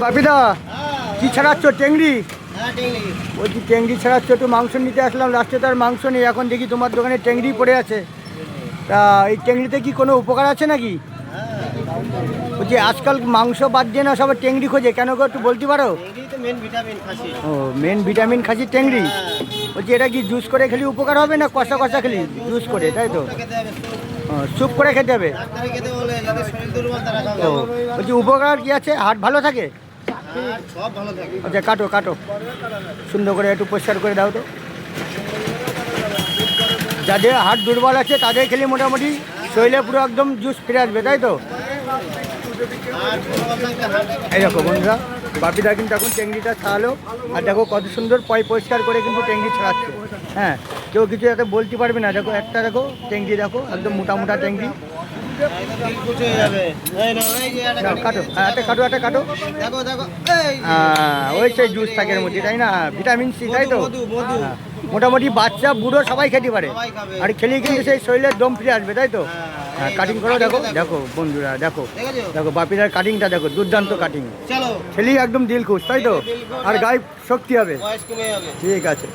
বাপিদা কি ছাড়াচ্ছ? টেংরি? হ্যাঁ, টেংরি। বলছি টেংরি ছাড়াচ্ছ, একটু মাংস নিতে আসলাম, লাস্টে তো আর মাংস নেই। এখন দেখি তোমার দোকানে টেংরি পড়ে আছে। তা এই টেংরিতে কি কোনো উপকার আছে নাকি? বলছি আজকাল মাংস বাদ দিয়ে না সবাই টেংরি খোঁজে, কেন গো একটু বলতে পারো? টেংরি তো মেন ভিটামিন খাসি। ও, মেন ভিটামিন খাসি টেংরি। বলছি এটা কি জুস করে খেলে উপকার হবে না কষা কষা খেলি জুস করে, তাই তো? খেতে হবে ও, স্যুপ করে খেতে হবে। ডাক্তারে খেতে বলে, যাদের শরীর দুর্বল তারা খাবে। ও, বলছি উপকার কি আছে? হার্ট ভালো থাকে? আর সব ভালো থাকে। আচ্ছা কাটো কাটো, সুন্দর করে একটু পরিষ্কার করে দাও তো। যাদের হার্ট দুর্বল আছে তাদের খেলে মোটামুটি শরীরে পুরো একদম জুস ফিরে আসবে, তাই তো? আর দুর্বল থাকলে হার্ট অ্যাটাক। এই দেখো বন্ধুরা, বাপিদা কিন্তু এখন টেংরিটা ছাড়ালো। আর দেখো কত সুন্দর পরিষ্কার করে কিন্তু টেংরি ছাড়াচ্ছে। হ্যাঁ, কেউ কিছু যাতে বলতে পারবে না। দেখো একটা দেখো টেংরি, দেখো একদম মোটা মোটা টেংরি। কুচ হয়ে যাবে। এই নাও, এই যে একটা দাও, কাটো, হ্যাঁ একটা কাটো, একটা কাটো। দেখো দেখো, এই যে। ওই সেই জুস থাকে এর মধ্যে, তাই না? ভিটামিন সি, তাই তো? মধু মধু হ্যাঁ, মোটামুটি বাচ্চা বুড়ো সবাই খেতে পারে। সবাই খাবে। আর খেলেই কিন্তু সেই শরীরের দম ফিরে আসবে, তাই তো? হ্যাঁ, এই কাটিং করো, দেখো কাটিংটা দেখো বন্ধুরা, দেখো দেখেছো? দেখো বাপিদার কাটিংটা দেখো, দুর্দান্ত কাটিং। চলো, খেলেই একদম দিল খুশ, তাই তো? আর গায়ে শক্তি হবে। বয়স কমে যাবে। ঠিক আছে।